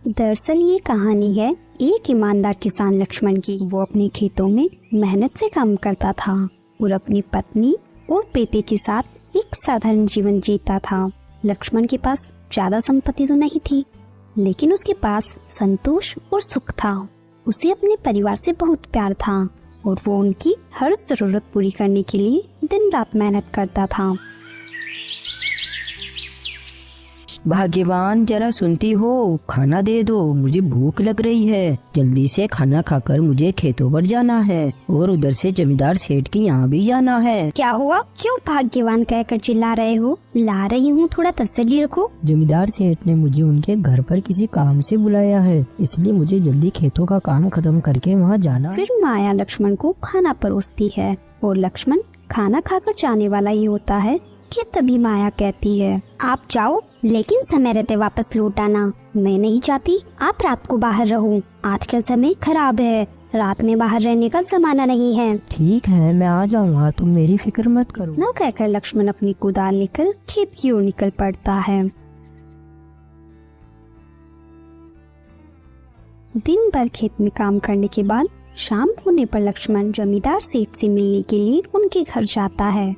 दरअसल ये कहानी है एक ईमानदार किसान लक्ष्मण की। वो अपने खेतों में मेहनत से काम करता था और अपनी पत्नी और बेटे के साथ एक साधारण जीवन जीता था। लक्ष्मण के पास ज्यादा संपत्ति तो नहीं थी, लेकिन उसके पास संतोष और सुख था। उसे अपने परिवार से बहुत प्यार था और वो उनकी हर जरूरत पूरी करने के लिए दिन रात मेहनत करता था। भाग्यवान, जरा सुनती हो, खाना दे दो, मुझे भूख लग रही है। जल्दी से खाना खाकर मुझे खेतों पर जाना है और उधर से जमींदार सेठ के यहाँ भी जाना है। क्या हुआ? क्यों भाग्यवान कहकर चिल्ला रहे हो? ला रही हूँ, थोड़ा तसल्ली रखो। जमींदार सेठ ने मुझे उनके घर पर किसी काम से बुलाया है, इसलिए मुझे जल्दी खेतों का काम खत्म करके वहाँ जाना। फिर माया लक्ष्मण को खाना परोसती है और लक्ष्मण खाना खाकर जाने वाला ही होता है कि तभी माया कहती है, आप जाओ, लेकिन समय रहते वापस लौट आना। मैं नहीं चाहती आप रात को बाहर रहो। आजकल समय खराब है, रात में बाहर रहने का जमाना नहीं है। ठीक है, मैं आ जाऊंगा, तुम मेरी फिक्र मत करो। न कहकर लक्ष्मण अपनी कुदाल लेकर खेत की ओर निकल पड़ता है। दिन भर खेत में काम करने के बाद शाम होने पर लक्ष्मण जमींदार सेठ से मिलने के लिए उनके घर जाता है।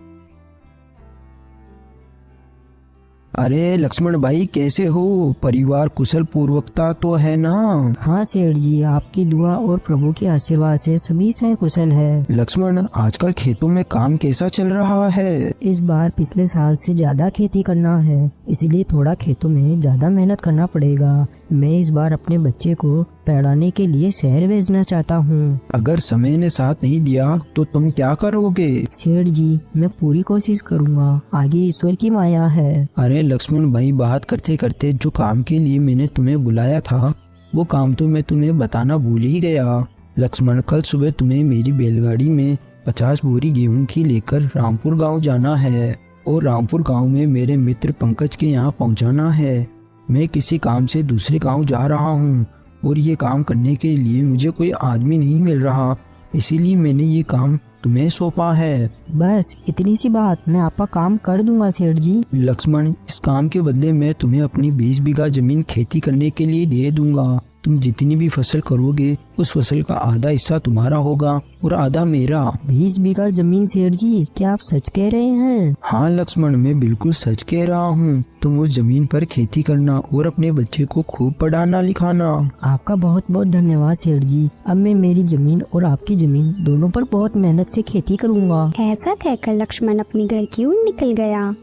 अरे लक्ष्मण भाई, कैसे हो? परिवार कुशल पूर्वकता तो है ना? हाँ सेठ जी, आपकी दुआ और प्रभु के आशीर्वाद से सभी से कुशल है। लक्ष्मण, आजकल खेतों में काम कैसा चल रहा है? इस बार पिछले साल से ज्यादा खेती करना है, इसलिए थोड़ा खेतों में ज्यादा मेहनत करना पड़ेगा। मैं इस बार अपने बच्चे को पढ़ाने के लिए शहर भेजना चाहता हूँ। अगर समय ने साथ नहीं दिया तो तुम क्या करोगे? सेठ जी, मैं पूरी कोशिश करूँगा, आगे ईश्वर की माया है। अरे लक्ष्मण भाई, बात करते करते जो काम के लिए मैंने तुम्हें बुलाया था वो काम तो मैं तुम्हें बताना भूल ही गया। लक्ष्मण, कल सुबह तुम्हें मेरी बैलगाड़ी में 50 बोरी गेहूं की लेकर रामपुर गांव जाना है और रामपुर गांव में मेरे मित्र पंकज के यहाँ पहुँचाना है। मैं किसी काम से दूसरे गांव जा रहा हूँ और ये काम करने के लिए मुझे कोई आदमी नहीं मिल रहा, इसीलिए मैंने ये काम तुम्हें सौंपा है। बस इतनी सी बात, मैं आपका काम कर दूंगा सेठ जी। लक्ष्मण, इस काम के बदले मैं तुम्हें अपनी 20 बीघा जमीन खेती करने के लिए दे दूंगा। तुम जितनी भी फसल करोगे उस फसल का आधा हिस्सा तुम्हारा होगा और आधा मेरा। 20 बीघा जमीन सेठ जी, क्या आप सच कह रहे हैं? हाँ लक्ष्मण, मैं बिल्कुल सच कह रहा हूँ। तुम उस जमीन पर खेती करना और अपने बच्चे को खूब पढ़ाना लिखाना। आपका बहुत बहुत धन्यवाद सेठ जी। अब मैं मेरी जमीन और आपकी जमीन दोनों पर बहुत मेहनत से खेती करूँगा। ऐसा कहकर लक्ष्मण अपने घर की ओर निकल गया।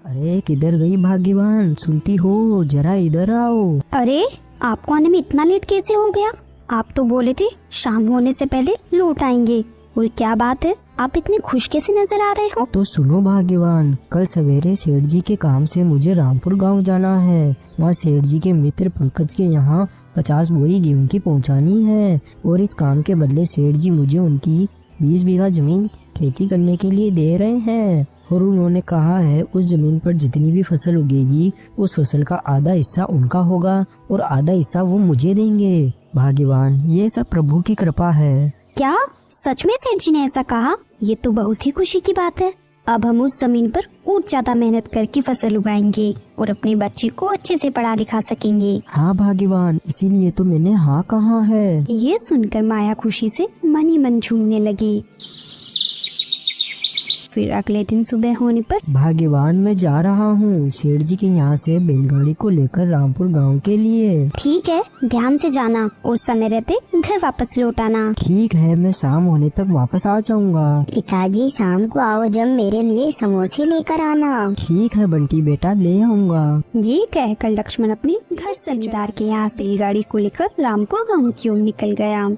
अरे किधर गई भाग्यवान, सुनती हो? जरा इधर आओ। अरे, आपको आने में इतना लेट कैसे हो गया? आप तो बोले थे शाम होने से पहले लौट आएंगे, और क्या बात है, आप इतने खुश कैसे नजर आ रहे हो? तो सुनो भाग्यवान, कल सवेरे सेठ जी के काम से मुझे रामपुर गांव जाना है। वहाँ सेठ जी के मित्र पंकज के यहाँ 50 बोरी गेहूं की पहुँचानी है और इस काम के बदले सेठ जी मुझे उनकी 20 बीघा जमीन खेती करने के लिए दे रहे हैं और उन्होंने कहा है उस जमीन पर जितनी भी फसल उगेगी उस फसल का आधा हिस्सा उनका होगा और आधा हिस्सा वो मुझे देंगे। भाग्यवान, ये सब प्रभु की कृपा है। क्या सच में सेठ जी ने ऐसा कहा? ये तो बहुत ही खुशी की बात है। अब हम उस जमीन पर और ज्यादा मेहनत करके फसल उगाएंगे और अपने बच्चे को अच्छे से पढ़ा लिखा सकेंगे। हाँ भाग्यवान, इसीलिए तो मैंने हाँ कहा है। ये सुनकर माया खुशी से मन ही मन झूमने लगी। फिर अगले दिन सुबह होने पर भाग्यवान, मैं जा रहा हूँ सेठ जी के यहाँ से बैलगाड़ी को लेकर रामपुर गांव के लिए। ठीक है, ध्यान से जाना और समय रहते घर वापस लौट आना। ठीक है, मैं शाम होने तक वापस आ जाऊँगा। पिताजी, शाम को आओ जब मेरे लिए समोसे लेकर आना। ठीक है बंटी बेटा, ले आऊँगा। ये कहकर लक्ष्मण अपने घर जमींदार के यहाँ से गाड़ी को लेकर रामपुर गाँव की ओर निकल गया।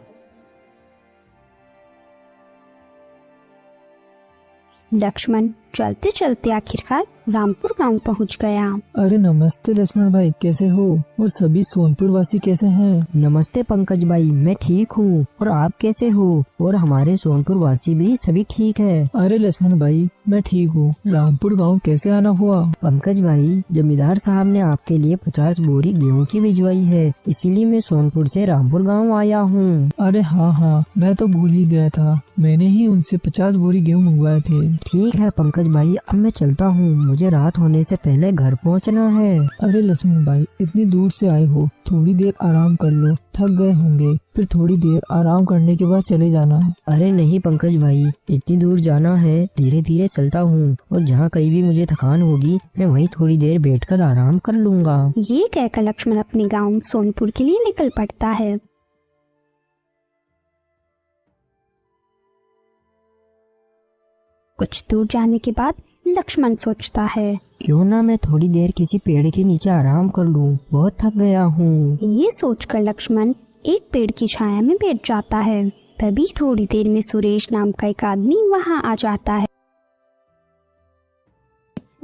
लक्ष्मण चलते चलते आखिरकार रामपुर गांव पहुंच गया। अरे नमस्ते लक्ष्मण भाई, कैसे हो? और सभी सोनपुर वासी कैसे हैं? नमस्ते पंकज भाई, मैं ठीक हूँ और आप कैसे हो? और हमारे सोनपुर वासी भी सभी ठीक है। अरे लक्ष्मण भाई, मैं ठीक हूँ। रामपुर गांव कैसे आना हुआ? पंकज भाई, जमींदार साहब ने आपके लिए 50 बोरी गेहूं की भिजवाई है, इसीलिए मैं सोनपुर से रामपुर गाँव आया हूँ। अरे हाँ हाँ, मैं तो भूल ही गया था, मैंने ही उनसे 50 बोरी गेहूं मंगवाए थे। ठीक है पंकज पंकज भाई, अब मैं चलता हूँ, मुझे रात होने से पहले घर पहुँचना है। अरे लक्ष्मण भाई, इतनी दूर से आए हो, थोड़ी देर आराम कर लो, थक गए होंगे, फिर थोड़ी देर आराम करने के बाद चले जाना। अरे नहीं पंकज भाई, इतनी दूर जाना है, धीरे धीरे चलता हूँ, और जहाँ कहीं भी मुझे थकान होगी मैं वहीं थोड़ी देर बैठकर आराम कर लूंगा। ये कहकर लक्ष्मण अपने गांव सोनपुर के लिए निकल पड़ता है। कुछ दूर जाने के बाद लक्ष्मण सोचता है, क्यों ना मैं थोड़ी देर किसी पेड़ के नीचे आराम कर लूं, बहुत थक गया हूँ। ये सोचकर लक्ष्मण एक पेड़ की छाया में बैठ जाता है। तभी थोड़ी देर में सुरेश नाम का एक आदमी वहाँ आ जाता है।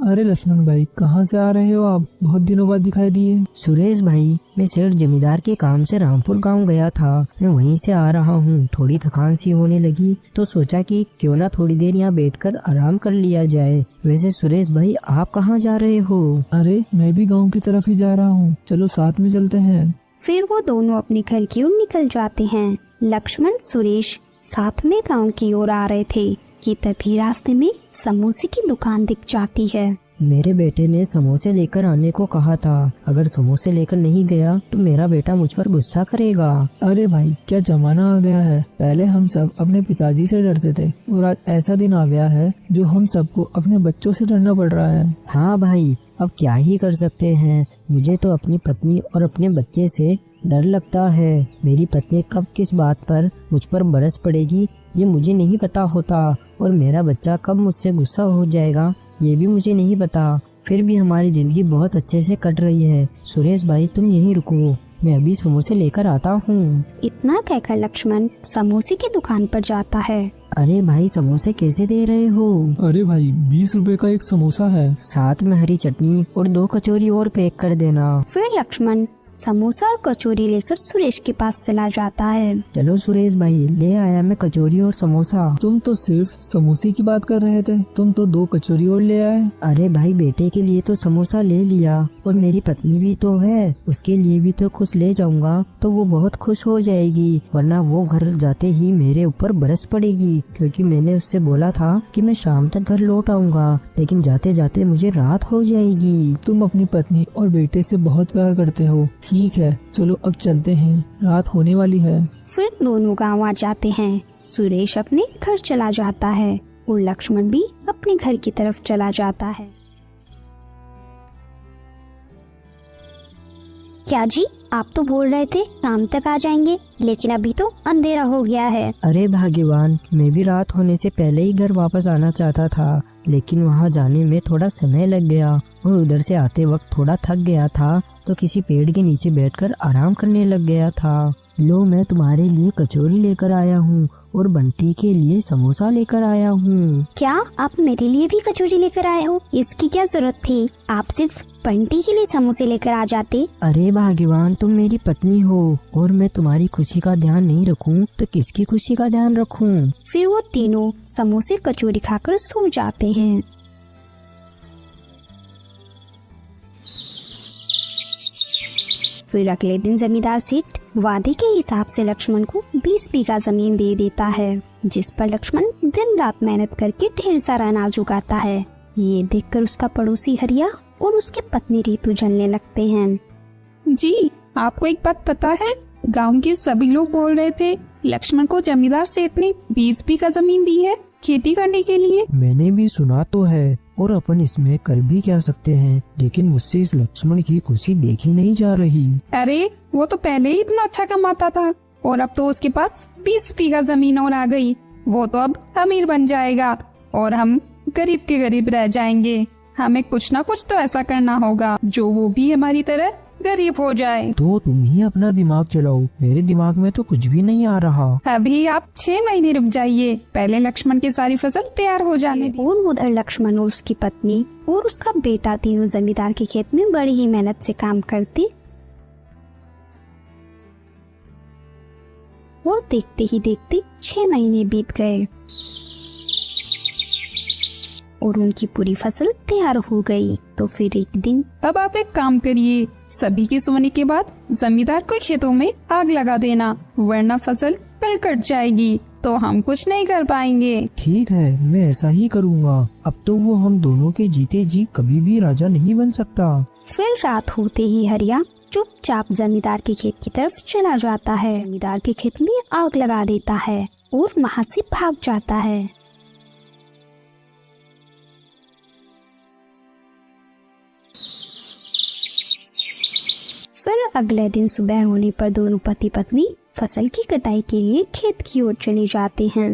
अरे लक्ष्मण भाई, कहाँ से आ रहे हो आप? बहुत दिनों बाद दिखाई दिए। सुरेश भाई, मैं सेठ जमींदार के काम से रामपुर गांव गया था, मैं वहीं से आ रहा हूँ। थोड़ी थकान सी होने लगी तो सोचा कि क्यों ना थोड़ी देर यहाँ बैठकर आराम कर लिया जाए। वैसे सुरेश भाई, आप कहाँ जा रहे हो? अरे मैं भी गांव की तरफ ही जा रहा हूँ, चलो साथ में चलते हैं। फिर वो दोनों अपने घर की ओर निकल जाते हैं। लक्ष्मण सुरेश साथ में गांव की ओर आ रहे थे कि तभी रास्ते में समोसे की दुकान दिख जाती है। मेरे बेटे ने समोसे लेकर आने को कहा था, अगर समोसे लेकर नहीं गया तो मेरा बेटा मुझ पर गुस्सा करेगा। अरे भाई, क्या जमाना आ गया है। पहले हम सब अपने पिताजी से डरते थे और आज ऐसा दिन आ गया है जो हम सबको अपने बच्चों से डरना पड़ रहा है। हाँ भाई, अब क्या ही कर सकते हैं। मुझे तो अपनी पत्नी और अपने बच्चे से डर लगता है। मेरी पत्नी कब किस बात पर मुझ पर बरस पड़ेगी ये मुझे नहीं पता होता, और मेरा बच्चा कब मुझसे गुस्सा हो जाएगा ये भी मुझे नहीं पता। फिर भी हमारी जिंदगी बहुत अच्छे से कट रही है। सुरेश भाई, तुम यहीं रुको, मैं अभी समोसे लेकर आता हूँ। इतना कहकर लक्ष्मण समोसे की दुकान पर जाता है। अरे भाई, समोसे कैसे दे रहे हो? अरे भाई, 20 रुपए का एक समोसा है, साथ में हरी चटनी और 2 कचौरी और पैक कर देना। फिर लक्ष्मण समोसा और कचौरी लेकर सुरेश के पास चला जाता है। चलो सुरेश भाई, ले आया मैं कचौरी और समोसा। तुम तो सिर्फ समोसे की बात कर रहे थे, तुम तो 2 कचौरी और ले आए। अरे भाई, बेटे के लिए तो समोसा ले लिया, और मेरी पत्नी भी तो है, उसके लिए भी तो कुछ ले जाऊंगा तो वो बहुत खुश हो जाएगी, वरना वो घर जाते ही मेरे ऊपर बरस पड़ेगी, क्योंकि मैंने उससे बोला था कि मैं शाम तक घर लौट आऊंगा, लेकिन जाते जाते मुझे रात हो जाएगी। तुम अपनी पत्नी और बेटे से बहुत प्यार करते हो। ठीक है, चलो अब चलते हैं, रात होने वाली है। फिर दोनों गांव आ जाते हैं। सुरेश अपने घर चला जाता है और लक्ष्मण भी अपने घर की तरफ चला जाता है। क्या जी, आप तो बोल रहे थे शाम तक आ जाएंगे, लेकिन अभी तो अंधेरा हो गया है। अरे भाग्यवान, मैं भी रात होने से पहले ही घर वापस आना चाहता था, लेकिन वहाँ जाने में थोड़ा समय लग गया, और उधर से आते वक्त थोड़ा थक गया था तो किसी पेड़ के नीचे बैठकर आराम करने लग गया था। लो, मैं तुम्हारे लिए कचौरी लेकर आया हूँ और बंटी के लिए समोसा लेकर आया हूँ। क्या आप मेरे लिए भी कचौरी लेकर आए हो? इसकी क्या जरूरत थी? आप सिर्फ बंटी के लिए समोसे लेकर आ जाते। अरे भाग्यवान, तुम मेरी पत्नी हो, और मैं तुम्हारी खुशी का ध्यान नहीं रखूं तो किसकी खुशी का ध्यान रखूं? फिर वो तीनों समोसे कचौरी खाकर सो जाते हैं। फिर अगले दिन जमींदार सेठ वादे के हिसाब से लक्ष्मण को 20 बीघा जमीन दे देता है, जिस पर लक्ष्मण दिन रात मेहनत करके ढेर सारा अनाज उगाता है। ये देखकर उसका पड़ोसी हरिया और उसकी पत्नी रीतू जलने लगते हैं। जी, आपको एक बात पता है? गांव के सभी लोग बोल रहे थे लक्ष्मण को जमींदार सेठ ने 20 बीघा जमीन दी है खेती करने के लिए। मैंने भी सुना तो है, और अपन इसमें कर भी क्या सकते हैं, लेकिन मुझसे इस लक्ष्मण की खुशी देखी नहीं जा रही। अरे वो तो पहले ही इतना अच्छा कमाता था, और अब तो उसके पास 20 बीघा जमीन और आ गई। वो तो अब अमीर बन जाएगा और हम गरीब के गरीब रह जाएंगे। हमें कुछ ना कुछ तो ऐसा करना होगा जो वो भी हमारी तरह गरीब हो जाए। तो तुम ही अपना दिमाग चलाओ, मेरे दिमाग में तो कुछ भी नहीं आ रहा। अभी आप 6 महीने रुक जाइए, पहले लक्ष्मण की सारी फसल तैयार हो जाने दी। और उधर लक्ष्मण और उसकी पत्नी और उसका बेटा तीनों जमींदार के खेत में बड़ी ही मेहनत से काम करते, और देखते ही देखते 6 महीने बीत गए और उनकी पूरी फसल तैयार हो गई। तो फिर एक दिन अब आप एक काम करिए, सभी के सोने के बाद जमींदार को खेतों में आग लगा देना, वरना फसल कल कट जाएगी। तो हम कुछ नहीं कर पाएंगे। ठीक है, मैं ऐसा ही करूँगा। अब तो वो हम दोनों के जीते जी कभी भी राजा नहीं बन सकता। फिर रात होते ही हरिया चुपचाप जमींदार के खेत की तरफ चला जाता है। जमींदार के खेत में आग लगा देता है और वहाँ से भाग जाता है। फिर अगले दिन सुबह होने पर दोनों पति पत्नी फसल की कटाई के लिए खेत की ओर चले जाते हैं।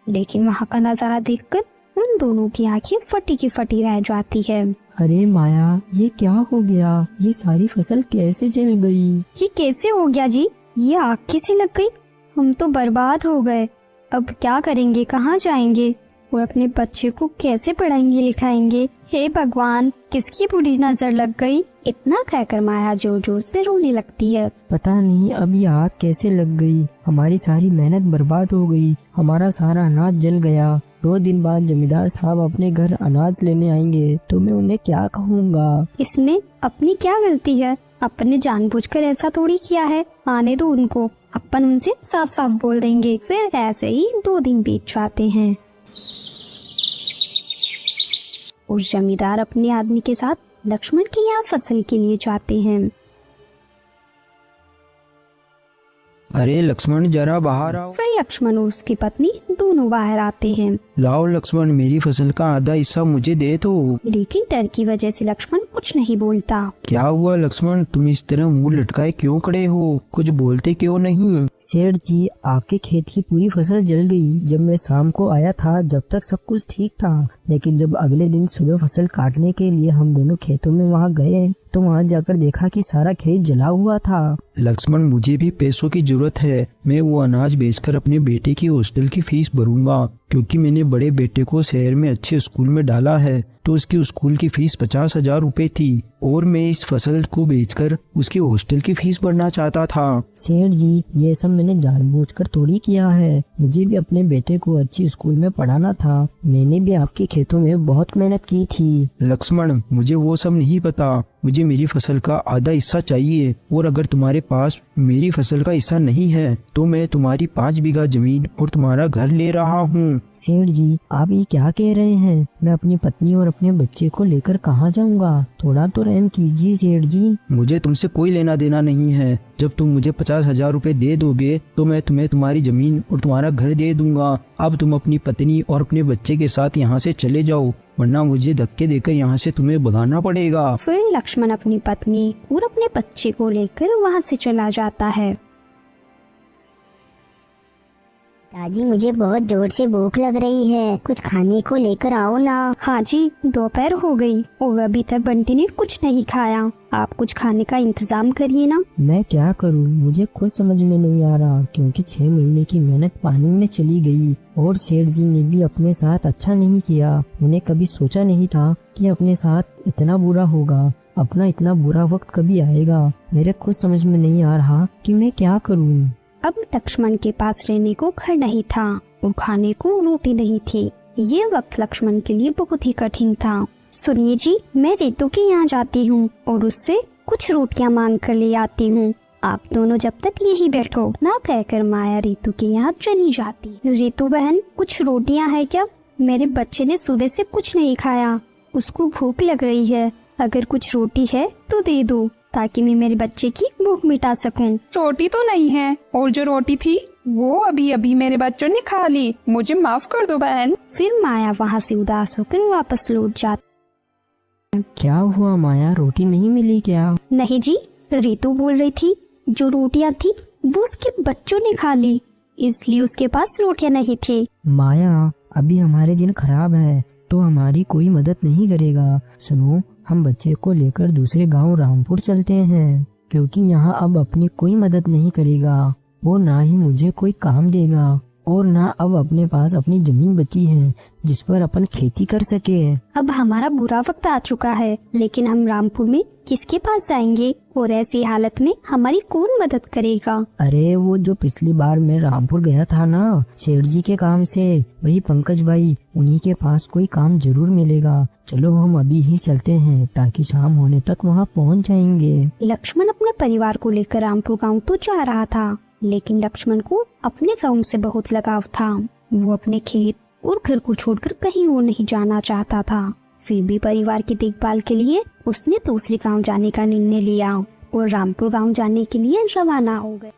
लेकिन वहाँ का नजारा देखकर उन दोनों की आंखें फटी की फटी रह जाती है। अरे माया, ये क्या हो गया? ये सारी फसल कैसे जल गई? ये कैसे हो गया जी? ये आग कैसे लग गई? हम तो बर्बाद हो गए। अब क्या करेंगे, कहाँ जाएंगे और अपने बच्चे को कैसे पढ़ाएंगे लिखाएंगे? हे भगवान, किसकी बुरी नजर लग गई? इतना कहकर माया जोर जोर से रोने लगती है। पता नहीं अब ये आग कैसे लग गई। हमारी सारी मेहनत बर्बाद हो गई। हमारा सारा अनाज जल गया। 2 दिन बाद जमींदार साहब अपने घर अनाज लेने आएंगे तो मैं उन्हें क्या कहूँगा? इसमें अपनी क्या गलती है? अपन ने जानबूझकर ऐसा थोड़ी किया है। आने दो उनको, अपन उनसे साफ साफ बोल देंगे। फिर ऐसे ही 2 दिन बीत जाते हैं और जमींदार अपने आदमी के साथ लक्ष्मण के यहाँ फसल के लिए जाते हैं। अरे लक्ष्मण, जरा बाहर आओ। फिर लक्ष्मण और उसकी पत्नी दोनों बाहर आते हैं। लाओ लक्ष्मण, मेरी फसल का आधा हिस्सा मुझे दे दो। लेकिन डर की वजह से लक्ष्मण कुछ नहीं बोलता। क्या हुआ लक्ष्मण, तुम इस तरह मुंह लटकाए क्यों खड़े हो? कुछ बोलते क्यों नहीं? सेठ जी, आपके खेत की पूरी फसल जल गई। जब मैं शाम को आया था जब तक सब कुछ ठीक था, लेकिन जब अगले दिन सुबह फसल काटने के लिए हम दोनों खेतों में वहाँ गए तो वहाँ जाकर देखा कि सारा खेत जला हुआ था। लक्ष्मण, मुझे भी पैसों की जरूरत है। मैं वो अनाज बेचकर अपने बेटे की हॉस्टल की फीस भरूंगा, क्योंकि मैंने बड़े बेटे को शहर में अच्छे स्कूल में डाला है तो उसकी स्कूल की फीस 50,000 रुपए थी और मैं इस फसल को बेचकर उसकी हॉस्टल की फीस भरना चाहता था। सेठ जी, ये सब मैंने जानबूझकर थोड़ी किया है। मुझे भी अपने बेटे को अच्छी स्कूल में पढ़ाना था। मैंने भी आपके खेतों में बहुत मेहनत की थी। लक्ष्मण, मुझे वो सब नहीं पता। मुझे मेरी फसल का आधा हिस्सा चाहिए और अगर तुम्हारे पास मेरी फसल का हिस्सा नहीं है तो मैं तुम्हारी 5 बीघा जमीन और तुम्हारा घर ले रहा हूँ। सेठ जी, आप ये क्या कह रहे हैं? मैं अपनी पत्नी और अपने बच्चे को लेकर कहाँ जाऊँगा? थोड़ा तो रहम कीजिए सेठ जी। मुझे तुमसे कोई लेना देना नहीं है। जब तुम मुझे 50,000 रुपए दे दोगे तो मैं तुम्हें तुम्हारी जमीन और तुम्हारा घर दे दूंगा। अब तुम अपनी पत्नी और अपने बच्चे के साथ यहाँ से चले जाओ, वरना मुझे धक्के देकर यहाँ से तुम्हें भगाना पड़ेगा। फिर लक्ष्मण अपनी पत्नी और अपने बच्चे को लेकर वहाँ से चला जाता है। पिताजी, मुझे बहुत जोर से भूख लग रही है, कुछ खाने को लेकर आओ ना। हाँ जी, दोपहर हो गई और अभी तक बंटी ने कुछ नहीं खाया। आप कुछ खाने का इंतजाम करिए ना। मैं क्या करूं, मुझे खुद समझ में नहीं आ रहा, क्योंकि 6 महीने की मेहनत पानी में चली गई और सेठ जी ने भी अपने साथ अच्छा नहीं किया। मैंने कभी सोचा नहीं था कि अपने साथ इतना बुरा होगा। अपना इतना बुरा वक्त कभी आएगा। मेरे खुद समझ में नहीं आ रहा कि मैं क्या करूं। अब लक्ष्मण के पास रहने को घर नहीं था और खाने को रोटी नहीं थी। ये वक्त लक्ष्मण के लिए बहुत ही कठिन था। सुनिए जी, मैं रितु के यहाँ जाती हूँ और उससे कुछ रोटियाँ मांग कर ले आती हूँ। आप दोनों जब तक यही बैठो ना, कहकर माया रितु के यहाँ चली जाती। रितु बहन, कुछ रोटियाँ है क्या? मेरे बच्चे ने सुबह से कुछ नहीं खाया, उसको भूख लग रही है। अगर कुछ रोटी है तो दे दो, ताकि मैं मेरे बच्चे की भूख मिटा सकूं। रोटी तो नहीं है और जो रोटी थी वो अभी अभी मेरे बच्चों ने खा ली। मुझे माफ कर दो बहन। फिर माया वहाँ से उदास होकर वापस लौट जाती। क्या हुआ माया, रोटी नहीं मिली क्या? नहीं जी, रितु बोल रही थी जो रोटियाँ थी वो उसके बच्चों ने खा ली, इसलिए उसके पास रोटियाँ नहीं थी। माया, अभी हमारे दिन खराब है तो हमारी कोई मदद नहीं करेगा। सुनो, हम बच्चे को लेकर दूसरे गांव रामपुर चलते हैं, क्योंकि यहाँ अब अपनी कोई मदद नहीं करेगा और ना ही मुझे कोई काम देगा। और ना अब अपने पास अपनी जमीन बची है जिस पर अपन खेती कर सके। अब हमारा बुरा वक्त आ चुका है, लेकिन हम रामपुर में किसके पास जाएंगे और ऐसी हालत में हमारी कौन मदद करेगा? अरे वो जो पिछली बार मैं रामपुर गया था ना सेठ जी के काम से, वही पंकज भाई, उन्हीं के पास कोई काम जरूर मिलेगा। चलो हम अभी ही चलते हैं ताकि शाम होने तक वहाँ पहुँच जाएंगे। लक्ष्मण अपने परिवार को लेकर रामपुर गांव तो जा रहा था, लेकिन लक्ष्मण को अपने गांव से बहुत लगाव था। वो अपने खेत और घर को छोड़कर कहीं और नहीं जाना चाहता था। फिर भी परिवार की देखभाल के लिए उसने दूसरे गांव जाने का निर्णय लिया और रामपुर गांव जाने के लिए रवाना हो गए।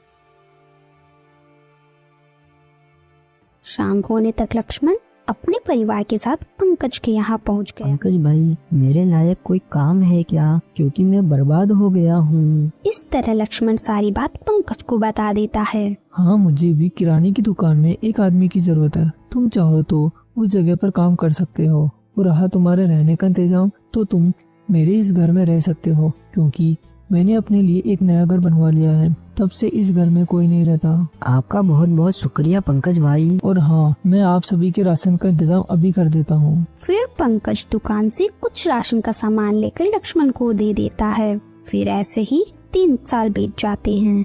शाम होने तक लक्ष्मण अपने परिवार के साथ पंकज के यहाँ पहुँच गया। पंकज भाई, मेरे लायक कोई काम है क्या? क्योंकि मैं बर्बाद हो गया हूँ। इस तरह लक्ष्मण सारी बात पंकज को बता देता है। हाँ, मुझे भी किराने की दुकान में एक आदमी की जरूरत है। तुम चाहो तो उस जगह पर काम कर सकते हो, और रहा तुम्हारे रहने का इंतजाम तो तुम मेरे इस घर में रह सकते हो, क्योंकि मैंने अपने लिए एक नया घर बनवा लिया है। तब से इस घर में कोई नहीं रहता। आपका बहुत बहुत शुक्रिया पंकज भाई। और हाँ, मैं आप सभी के राशन का इंतजाम अभी कर देता हूँ। फिर पंकज दुकान से कुछ राशन का सामान लेकर लक्ष्मण को दे देता है। फिर ऐसे ही 3 साल बीत जाते हैं।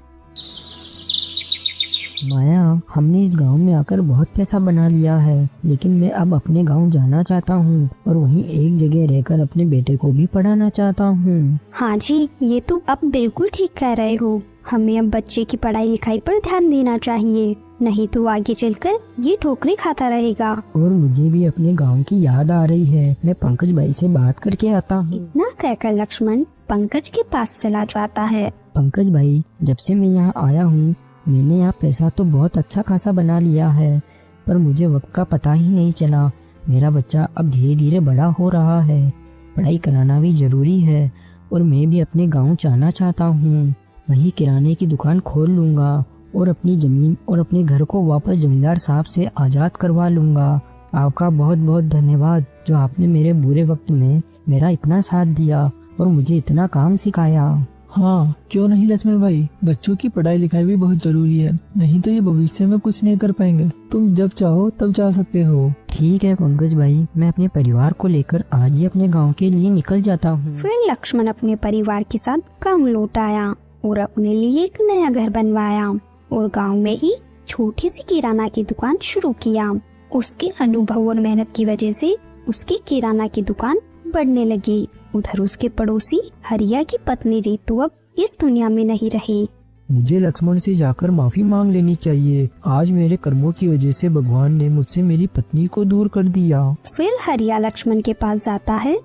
माया, हमने इस गांव में आकर बहुत पैसा बना लिया है, लेकिन मैं अब अपने गांव जाना चाहता हूँ और वहीं एक जगह रहकर अपने बेटे को भी पढ़ाना चाहता हूँ। हाँ जी, ये तो अब बिल्कुल ठीक कह रहे हो। हमें अब बच्चे की पढ़ाई लिखाई पर ध्यान देना चाहिए, नहीं तो आगे चलकर ये ठोकरें खाता रहेगा। और मुझे भी अपने गांव की याद आ रही है। मैं पंकज भाई से बात करके आता हूँ। इतना कहकर लक्ष्मण पंकज के पास चला जाता है। पंकज भाई, जब से मैं यहाँ आया हूँ मैंने यहाँ पैसा तो बहुत अच्छा खासा बना लिया है, पर मुझे वक्त का पता ही नहीं चला। मेरा बच्चा अब धीरे धीरे बड़ा हो रहा है, पढ़ाई कराना भी जरूरी है, और मैं भी अपने गांव जाना चाहता हूँ। वहीं किराने की दुकान खोल लूँगा और अपनी ज़मीन और अपने घर को वापस जमींदार साहब से आज़ाद करवा लूँगा। आपका बहुत बहुत धन्यवाद जो आपने मेरे बुरे वक्त में मेरा इतना साथ दिया और मुझे इतना काम सिखाया। हाँ, क्यों नहीं लक्ष्मण भाई, बच्चों की पढ़ाई लिखाई भी बहुत जरूरी है, नहीं तो ये भविष्य में कुछ नहीं कर पाएंगे। तुम जब चाहो तब जा सकते हो। ठीक है पंकज भाई, मैं अपने परिवार को लेकर आज ही अपने गांव के लिए निकल जाता हूँ। फिर लक्ष्मण अपने परिवार के साथ गांव लौट आया और अपने लिए एक नया घर बनवाया और गांव में ही छोटी सी किराना की दुकान शुरू किया। उसके अनुभव और मेहनत की वजह से उसकी किराना की दुकान बढ़ने लगी। उधर उसके पड़ोसी हरिया की पत्नी रितु अब इस दुनिया में नहीं रही। मुझे लक्ष्मण से जाकर माफी मांग लेनी चाहिए। आज मेरे कर्मों की वजह से भगवान ने मुझसे मेरी पत्नी को दूर कर दिया। फिर हरिया लक्ष्मण के पास जाता है।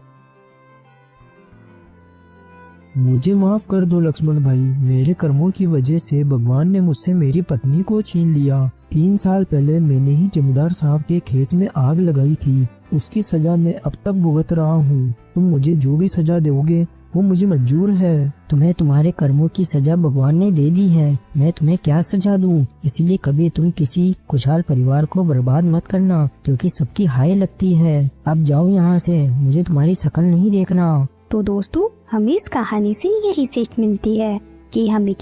मुझे माफ कर दो लक्ष्मण भाई, मेरे कर्मों की वजह से भगवान ने मुझसे मेरी पत्नी को छीन लिया। 3 साल पहले मैंने ही जमींदार साहब के खेत में आग लगाई थी, उसकी सजा मैं अब तक भुगत रहा हूँ। तुम मुझे जो भी सजा दोगे वो मुझे मंजूर है। तुम्हें तुम्हारे कर्मों की सजा भगवान ने दे दी है, मैं तुम्हें क्या सजा दूं? इसलिए कभी तुम किसी खुशहाल परिवार को बर्बाद मत करना, क्योंकि सबकी हाय लगती है। अब जाओ यहाँ से, मुझे तुम्हारी शक्ल नहीं देखना। तो दोस्तों, हमें इस कहानी से यही सीख मिलती है कि हमें